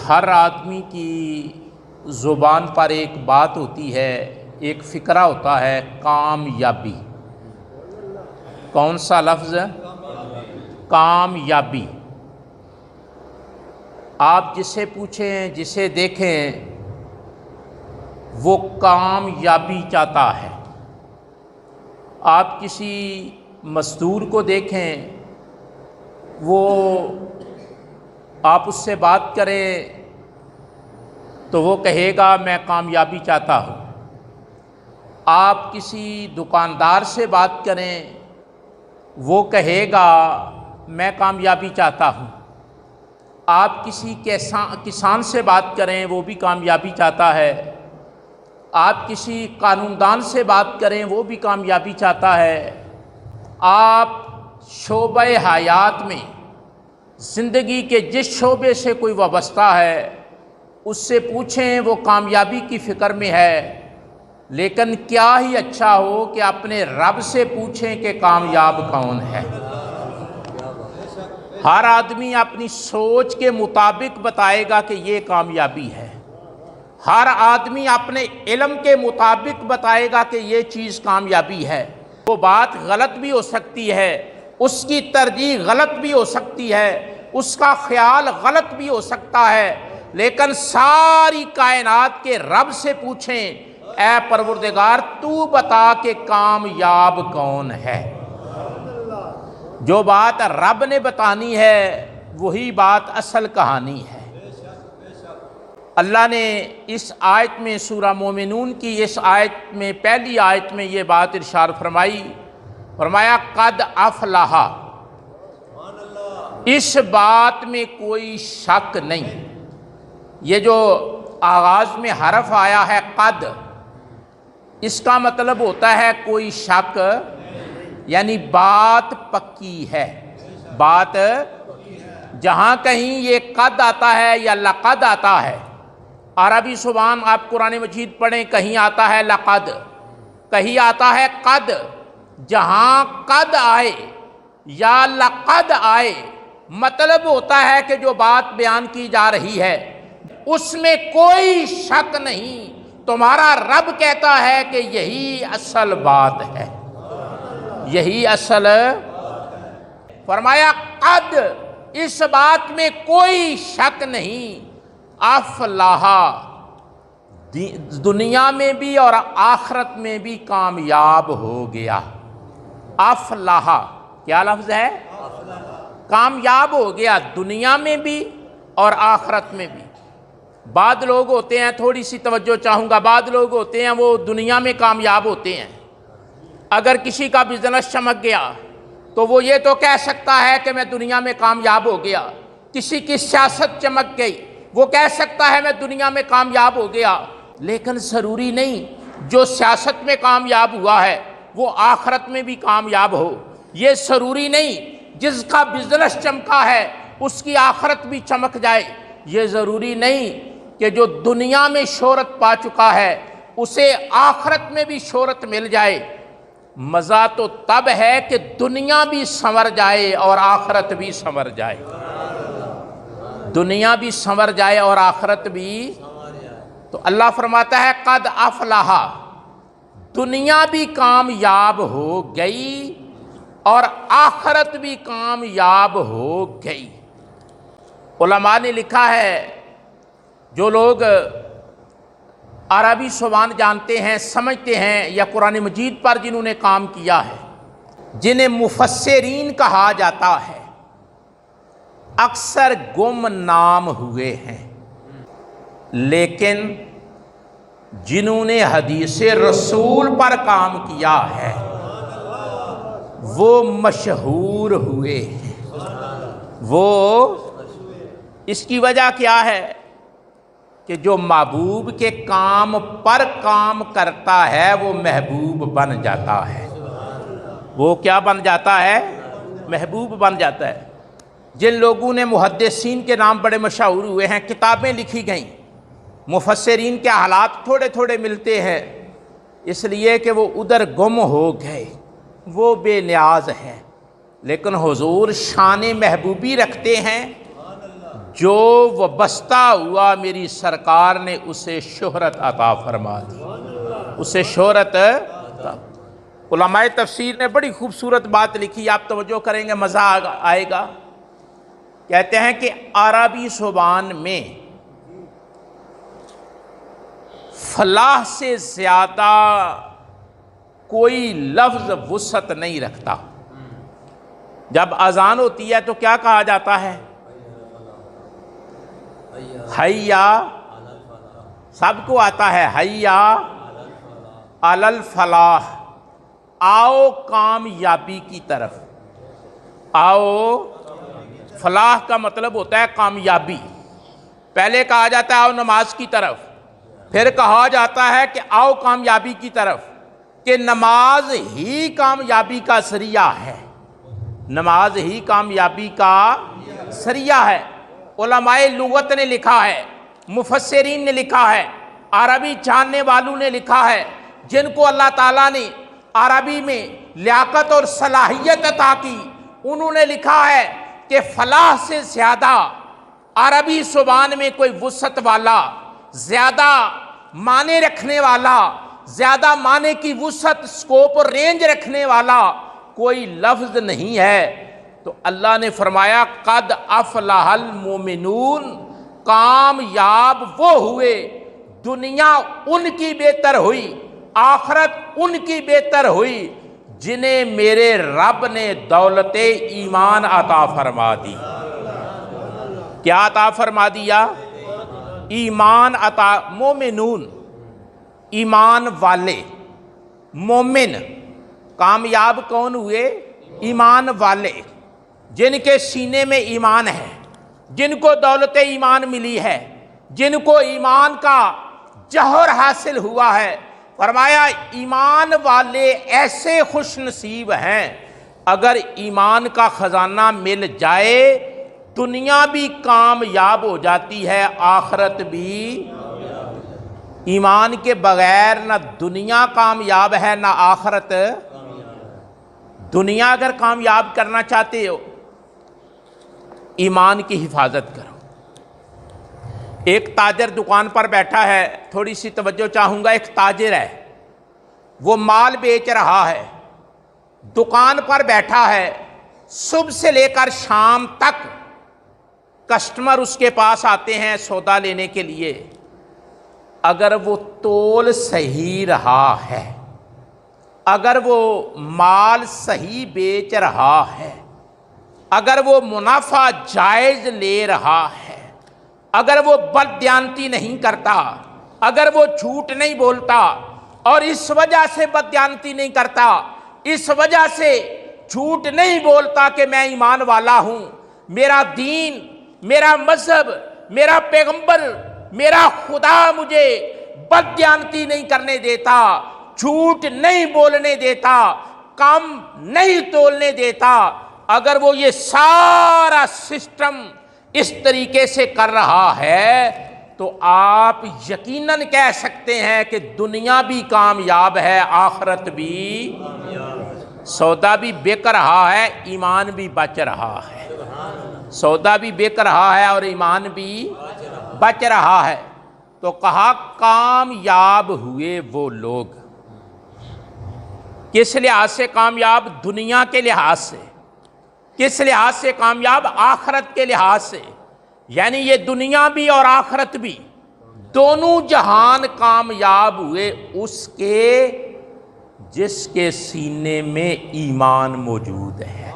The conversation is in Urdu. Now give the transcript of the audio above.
ہر آدمی کی زبان پر ایک بات ہوتی ہے، ایک فقرہ ہوتا ہے، کامیابی۔ کون سا لفظ؟ کامیابی۔ آپ جسے پوچھیں، جسے دیکھیں، وہ کامیابی چاہتا ہے۔ آپ کسی مزدور کو دیکھیں، وہ آپ اس سے بات کریں تو وہ کہے گا میں کامیابی چاہتا ہوں۔ آپ کسی دکاندار سے بات کریں، وہ کہے گا میں کامیابی چاہتا ہوں۔ آپ کسی کسان سے بات کریں، وہ بھی کامیابی چاہتا ہے۔ آپ کسی قانون سے بات کریں، وہ بھی کامیابی چاہتا ہے۔ آپ شعبہ حیات میں زندگی کے جس شعبے سے کوئی وابستہ ہے اس سے پوچھیں، وہ کامیابی کی فکر میں ہے۔ لیکن کیا ہی اچھا ہو کہ اپنے رب سے پوچھیں کہ کامیاب کون ہے۔ ہر آدمی اپنی سوچ کے مطابق بتائے گا کہ یہ کامیابی ہے۔ ہر آدمی اپنے علم کے مطابق بتائے گا کہ یہ چیز کامیابی ہے۔ وہ بات غلط بھی ہو سکتی ہے، اس کی ترجیح غلط بھی ہو سکتی ہے، اس کا خیال غلط بھی ہو سکتا ہے، لیکن ساری کائنات کے رب سے پوچھیں، اے پروردگار تو بتا کہ کامیاب کون ہے۔ جو بات رب نے بتانی ہے وہی بات اصل کہانی ہے۔ اللہ نے اس آیت میں، سورہ مومنون کی اس آیت میں، پہلی آیت میں یہ بات ارشاد فرمایا قد افلح۔ اس بات میں کوئی شک نہیں۔ یہ جو آغاز میں حرف آیا ہے قد، اس کا مطلب ہوتا ہے کوئی شک، یعنی بات پکی ہے۔ بات جہاں کہیں یہ قد آتا ہے یا لقد آتا ہے، عربی زبان آپ قرآن مجید پڑھیں، کہیں آتا ہے لقد، کہیں آتا ہے قد۔ جہاں قد آئے یا لقد آئے، مطلب ہوتا ہے کہ جو بات بیان کی جا رہی ہے اس میں کوئی شک نہیں۔ تمہارا رب کہتا ہے کہ یہی اصل بات ہے، یہی اصل۔ فرمایا قد، اس بات میں کوئی شک نہیں، افلاح، دنیا میں بھی اور آخرت میں بھی کامیاب ہو گیا۔ افلاح کیا لفظ ہے؟ کامیاب ہو گیا، دنیا میں بھی اور آخرت میں بھی۔ بعض لوگ ہوتے ہیں، تھوڑی سی توجہ چاہوں گا، بعض لوگ ہوتے ہیں وہ دنیا میں کامیاب ہوتے ہیں۔ اگر کسی کا بزنس چمک گیا تو وہ یہ تو کہہ سکتا ہے کہ میں دنیا میں کامیاب ہو گیا۔ کسی کی سیاست چمک گئی، وہ کہہ سکتا ہے میں دنیا میں کامیاب ہو گیا۔ لیکن ضروری نہیں جو سیاست میں کامیاب ہوا ہے وہ آخرت میں بھی کامیاب ہو۔ یہ ضروری نہیں جس کا بزنس چمکا ہے اس کی آخرت بھی چمک جائے۔ یہ ضروری نہیں کہ جو دنیا میں شہرت پا چکا ہے اسے آخرت میں بھی شہرت مل جائے۔ مزہ تو تب ہے کہ دنیا بھی سنور جائے اور آخرت بھی سنور جائے۔ دنیا بھی سنور جائے اور آخرت بھی۔ تو اللہ فرماتا ہے قد افلح، دنیا بھی کامیاب ہو گئی اور آخرت بھی کامیاب ہو گئی۔ علماء نے لکھا ہے جو لوگ عربی زبان جانتے ہیں، سمجھتے ہیں، یا قرآن مجید پر جنہوں نے کام کیا ہے، جنہیں مفسرین کہا جاتا ہے، اکثر گمنام ہوئے ہیں، لیکن جنہوں نے حدیث رسول پر کام کیا ہے وہ مشہور ہوئے ہیں۔ وہ اس کی وجہ کیا ہے کہ جو محبوب کے کام پر کام کرتا ہے وہ محبوب بن جاتا ہے۔ وہ کیا بن جاتا ہے؟ محبوب بن جاتا ہے۔ جن لوگوں نے محدثین کے نام بڑے مشہور ہوئے ہیں، کتابیں لکھی گئیں، مفسرین کے حالات تھوڑے تھوڑے ملتے ہیں، اس لیے کہ وہ ادھر گم ہو گئے، وہ بے نیاز ہیں، لیکن حضور شان محبوبی رکھتے ہیں۔ جو وابستہ ہوا میری سرکار نے اسے شہرت عطا فرما دی، اسے شہرت عطا۔ علماء تفسیر نے بڑی خوبصورت بات لکھی، آپ توجہ کریں گے مزہ آئے گا۔ کہتے ہیں کہ عربی زبان میں فلاح سے زیادہ کوئی لفظ وسعت نہیں رکھتا۔ جب اذان ہوتی ہے تو کیا کہا جاتا ہے؟ حیا، سب کو آتا ہے، حیا علی الفلاح، آؤ کامیابی کی طرف، آؤ۔ فلاح کا مطلب ہوتا ہے کامیابی۔ پہلے کہا جاتا ہے آؤ نماز کی طرف، پھر کہا جاتا ہے کہ آؤ کامیابی کی طرف، کہ نماز ہی کامیابی کا ذریعہ ہے، نماز ہی کامیابی کا ذریعہ ہے۔ علماء لغت نے لکھا ہے، مفسرین نے لکھا ہے، عربی جاننے والوں نے لکھا ہے، جن کو اللہ تعالیٰ نے عربی میں لیاقت اور صلاحیت عطا کی، انہوں نے لکھا ہے کہ فلاح سے زیادہ عربی زبان میں کوئی وسعت والا، زیادہ معنی رکھنے والا، زیادہ معنی کی وسعت، سکوپ اور رینج رکھنے والا کوئی لفظ نہیں ہے۔ تو اللہ نے فرمایا قد افلح المومنون، کامیاب وہ ہوئے، دنیا ان کی بہتر ہوئی، آخرت ان کی بہتر ہوئی، جنہیں میرے رب نے دولت ایمان عطا فرما دی۔ کیا عطا فرما دیا؟ ایمان عطا۔ مومنون، ایمان والے، مومن، کامیاب کون ہوئے؟ ایمان والے، جن کے سینے میں ایمان ہے، جن کو دولت ایمان ملی ہے، جن کو ایمان کا جوہر حاصل ہوا ہے۔ فرمایا ایمان والے ایسے خوش نصیب ہیں، اگر ایمان کا خزانہ مل جائے دنیا بھی کامیاب ہو جاتی ہے، آخرت بھی۔ ایمان کے بغیر نہ دنیا کامیاب ہے نہ آخرت۔ دنیا اگر کامیاب کرنا چاہتے ہو، ایمان کی حفاظت کرو۔ ایک تاجر دکان پر بیٹھا ہے، تھوڑی سی توجہ چاہوں گا۔ ایک تاجر ہے، وہ مال بیچ رہا ہے، دکان پر بیٹھا ہے، صبح سے لے کر شام تک کسٹمر اس کے پاس آتے ہیں سودا لینے کے لیے۔ اگر وہ تول صحیح رہا ہے، اگر وہ مال صحیح بیچ رہا ہے، اگر وہ منافع جائز لے رہا ہے، اگر وہ بددیانتی نہیں کرتا، اگر وہ جھوٹ نہیں بولتا، اور اس وجہ سے بددیانتی نہیں کرتا، اس وجہ سے جھوٹ نہیں بولتا کہ میں ایمان والا ہوں، میرا دین، میرا مذہب، میرا پیغمبر، میرا خدا مجھے بددیانتی نہیں کرنے دیتا، جھوٹ نہیں بولنے دیتا، کم نہیں تولنے دیتا، اگر وہ یہ سارا سسٹم اس طریقے سے کر رہا ہے تو آپ یقیناً کہہ سکتے ہیں کہ دنیا بھی کامیاب ہے، آخرت بھی۔ سودا بھی بک رہا ہے، ایمان بھی بچ رہا ہے۔ سودا بھی بک رہا ہے اور ایمان بھی بچ رہا ہے۔ تو کہا کامیاب ہوئے وہ لوگ۔ کس لحاظ سے کامیاب؟ دنیا کے لحاظ سے۔ کس لحاظ سے کامیاب؟ آخرت کے لحاظ سے۔ یعنی یہ دنیا بھی اور آخرت بھی، دونوں جہان کامیاب ہوئے اس کے جس کے سینے میں ایمان موجود ہے۔